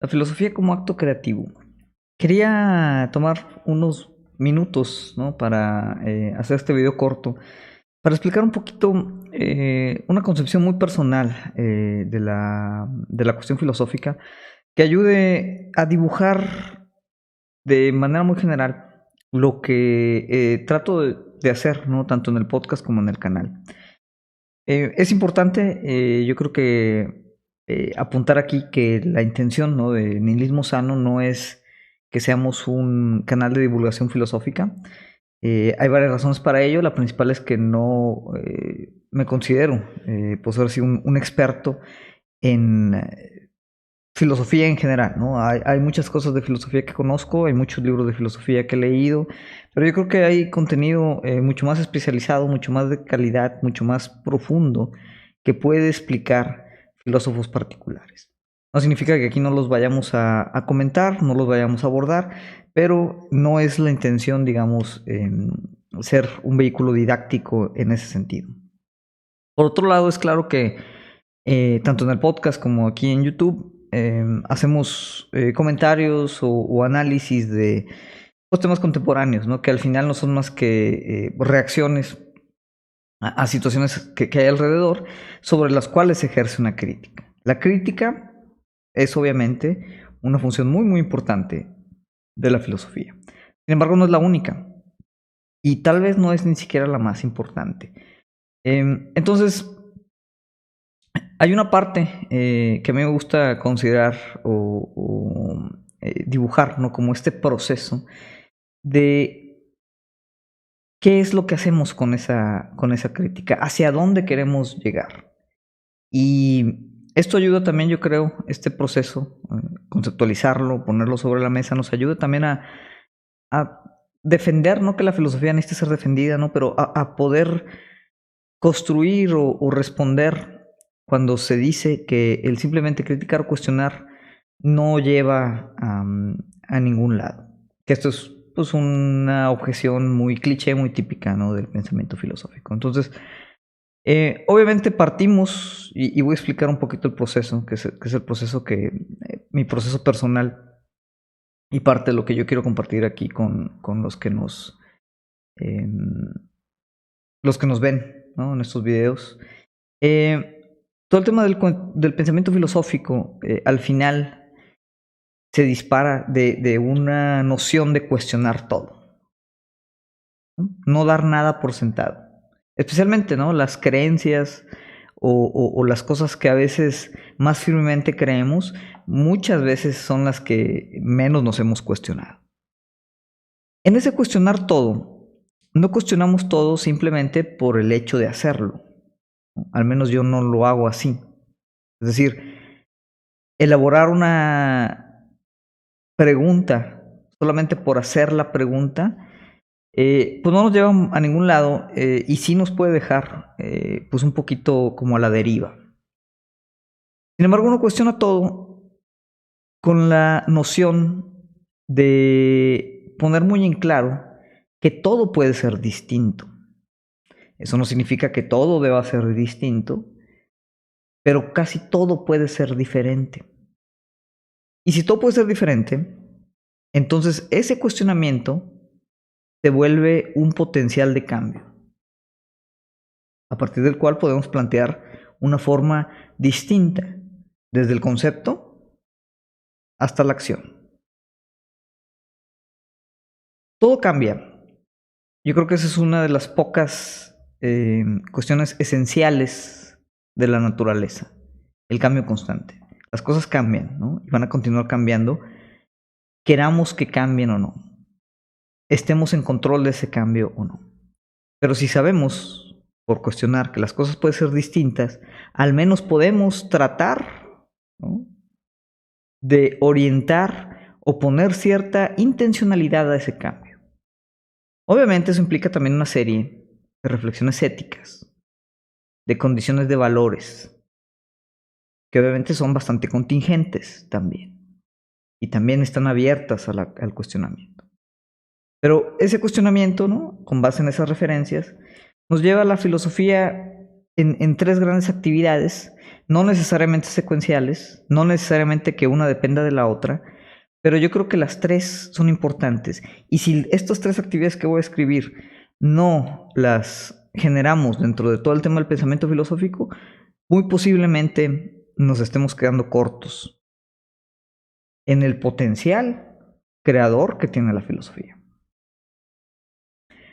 La filosofía como acto creativo. Quería tomar unos minutos, ¿no? Para hacer este video corto, para explicar un poquito una concepción muy personal de la cuestión filosófica que ayude a dibujar de manera muy general lo que trato de hacer, ¿no? Tanto en el podcast como en el canal. Es importante, yo creo que apuntar aquí que la intención, ¿no? De Nihilismo Sano no es que seamos un canal de divulgación filosófica. Hay varias razones para ello. La principal es que no me considero, pues ahora sí, un experto en filosofía en general, ¿no? Hay muchas cosas de filosofía que conozco, hay muchos libros de filosofía que he leído, pero yo creo que hay contenido mucho más especializado, mucho más de calidad, mucho más profundo que puede explicar filósofos particulares. No significa que aquí no los vayamos a comentar, no los vayamos a abordar, pero no es la intención, digamos, ser un vehículo didáctico en ese sentido. Por otro lado, es claro que tanto en el podcast como aquí en YouTube hacemos comentarios o análisis de los temas contemporáneos, ¿no? Que al final no son más que reacciones a situaciones que hay alrededor sobre las cuales se ejerce una crítica. La crítica es obviamente una función muy muy importante de la filosofía. Sin embargo, no es la única y tal vez no es ni siquiera la más importante. Entonces, hay una parte que a mí me gusta considerar o dibujar, ¿no? Como este proceso de qué es lo que hacemos con esa crítica, hacia dónde queremos llegar. Y esto ayuda también, yo creo, este proceso, conceptualizarlo, ponerlo sobre la mesa, nos ayuda también a defender, no que la filosofía necesite ser defendida, ¿no? Pero a poder construir o responder cuando se dice que el simplemente criticar o cuestionar no lleva a ningún lado. Que esto es pues una objeción muy cliché, muy típica, ¿no? Del pensamiento filosófico. Entonces, obviamente partimos, y voy a explicar un poquito el proceso, que es el proceso mi proceso personal y parte de lo que yo quiero compartir aquí con eh, los que nos ven, ¿no? En estos videos. Todo el tema del pensamiento filosófico, al final se dispara de una noción de cuestionar todo, ¿no? No dar nada por sentado. Especialmente, ¿no? Las creencias o las cosas que a veces más firmemente creemos, muchas veces son las que menos nos hemos cuestionado. En ese cuestionar todo, no cuestionamos todo simplemente por el hecho de hacerlo. Al menos yo no lo hago así. Es decir, elaborar una pregunta solamente por hacer la pregunta, pues no nos lleva a ningún lado y sí nos puede dejar pues un poquito como a la deriva. Sin embargo, uno cuestiona todo con la noción de poner muy en claro que todo puede ser distinto. Eso no significa que todo deba ser distinto, pero casi todo puede ser diferente. Y si todo puede ser diferente, entonces ese cuestionamiento se vuelve un potencial de cambio, a partir del cual podemos plantear una forma distinta, desde el concepto hasta la acción. Todo cambia. Yo creo que esa es una de las pocas cuestiones esenciales de la naturaleza, el cambio constante. Las cosas cambian, ¿no? Y van a continuar cambiando, queramos que cambien o no, estemos en control de ese cambio o no. Pero si sabemos, por cuestionar, que las cosas pueden ser distintas, al menos podemos tratar, ¿no? De orientar o poner cierta intencionalidad a ese cambio. Obviamente eso implica también una serie de reflexiones éticas, de condiciones de valores, que obviamente son bastante contingentes también, y también están abiertas al cuestionamiento. Pero ese cuestionamiento, ¿no? Con base en esas referencias, nos lleva a la filosofía en tres grandes actividades, no necesariamente secuenciales, no necesariamente que una dependa de la otra, pero yo creo que las tres son importantes. Y si estas tres actividades que voy a escribir no las generamos dentro de todo el tema del pensamiento filosófico, muy posiblemente nos estemos quedando cortos en el potencial creador que tiene la filosofía.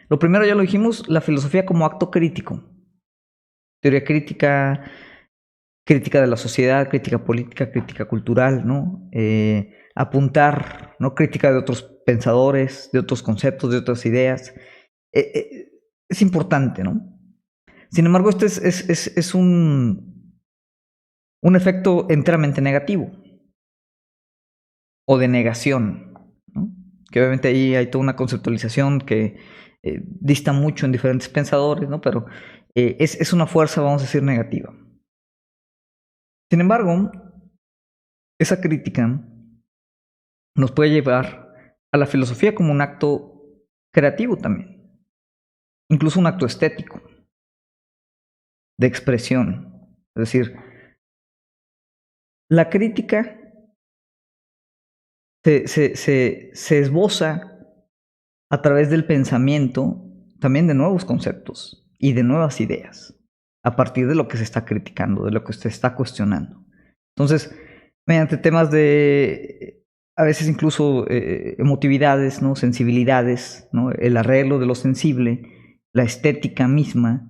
Lo primero, ya lo dijimos, la filosofía como acto crítico. Teoría crítica, crítica de la sociedad, crítica política, crítica cultural, ¿no? Apuntar, ¿no? Crítica de otros pensadores, de otros conceptos, de otras ideas. Es importante, ¿no? Sin embargo, este es un efecto enteramente negativo o de negación, ¿no? Que obviamente ahí hay toda una conceptualización que dista mucho en diferentes pensadores, ¿no? Pero es una fuerza, vamos a decir, negativa. Sin embargo, esa crítica nos puede llevar a la filosofía como un acto creativo también, incluso un acto estético, de expresión. Es decir, la crítica se esboza a través del pensamiento también de nuevos conceptos y de nuevas ideas, a partir de lo que se está criticando, de lo que se está cuestionando. Entonces, mediante temas de, a veces incluso emotividades, ¿no? Sensibilidades, ¿no? El arreglo de lo sensible, la estética misma,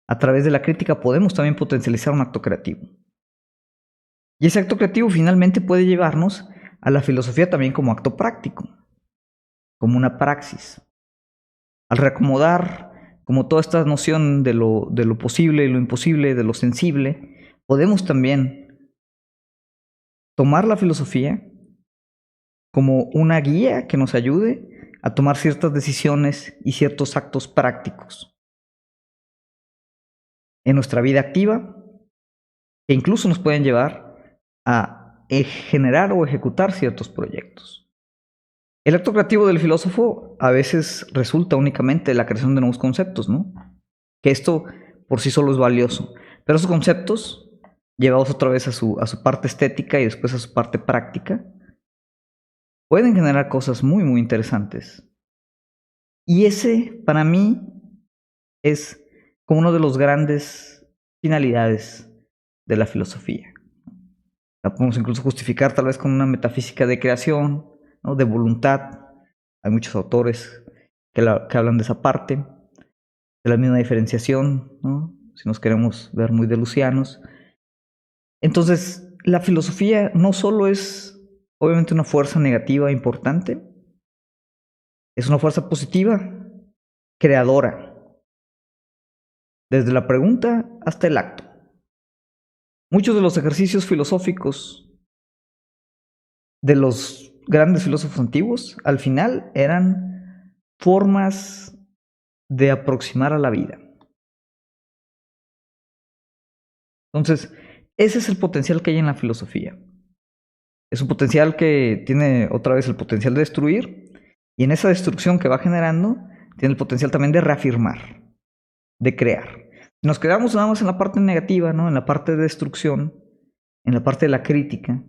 a través de la crítica podemos también potencializar un acto creativo. Y ese acto creativo finalmente puede llevarnos a la filosofía también como acto práctico, como una praxis. Al reacomodar como toda esta noción de lo posible y lo imposible, de lo sensible, podemos también tomar la filosofía como una guía que nos ayude a tomar ciertas decisiones y ciertos actos prácticos en nuestra vida activa, que incluso nos pueden llevar a generar o ejecutar ciertos proyectos. El acto creativo del filósofo a veces resulta únicamente de la creación de nuevos conceptos, ¿no? Que esto por sí solo es valioso, pero esos conceptos, llevados otra vez a su parte estética y después a su parte práctica, pueden generar cosas muy, muy interesantes. Y ese, para mí, es como uno de los grandes finalidades de la filosofía. La podemos incluso justificar tal vez con una metafísica de creación, ¿no? De voluntad. Hay muchos autores que hablan de esa parte, de la misma diferenciación, ¿no? Si nos queremos ver muy delusianos. Entonces, la filosofía no solo es obviamente una fuerza negativa importante, es una fuerza positiva, creadora, desde la pregunta hasta el acto. Muchos de los ejercicios filosóficos de los grandes filósofos antiguos, al final eran formas de aproximar a la vida. Entonces, ese es el potencial que hay en la filosofía. Es un potencial que tiene otra vez el potencial de destruir, y en esa destrucción que va generando, tiene el potencial también de reafirmar, de crear. Si nos quedamos nada más en la parte negativa, ¿no? En la parte de destrucción, en la parte de la crítica,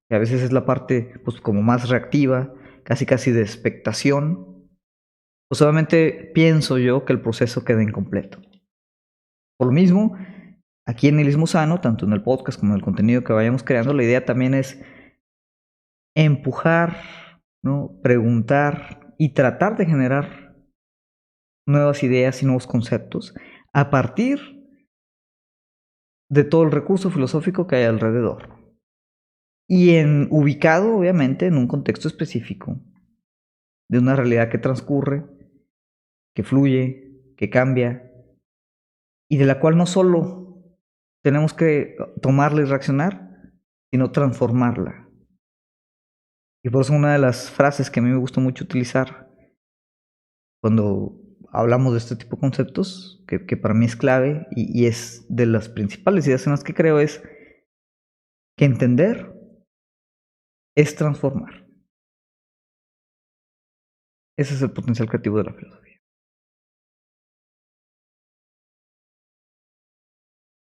que a veces es la parte pues, como más reactiva, casi casi de expectación, pues obviamente pienso yo que el proceso queda incompleto. Por lo mismo, aquí en Nihilismo Sano, tanto en el podcast como en el contenido que vayamos creando, la idea también es empujar, ¿no? Preguntar y tratar de generar nuevas ideas y nuevos conceptos a partir de todo el recurso filosófico que hay alrededor. Y ubicado, obviamente, en un contexto específico de una realidad que transcurre, que fluye, que cambia, y de la cual no solo tenemos que tomarla y reaccionar, sino transformarla. Y por eso una de las frases que a mí me gusta mucho utilizar cuando hablamos de este tipo de conceptos, que para mí es clave y es de las principales ideas en las que creo, es que entender es transformar. Ese es el potencial creativo de la filosofía.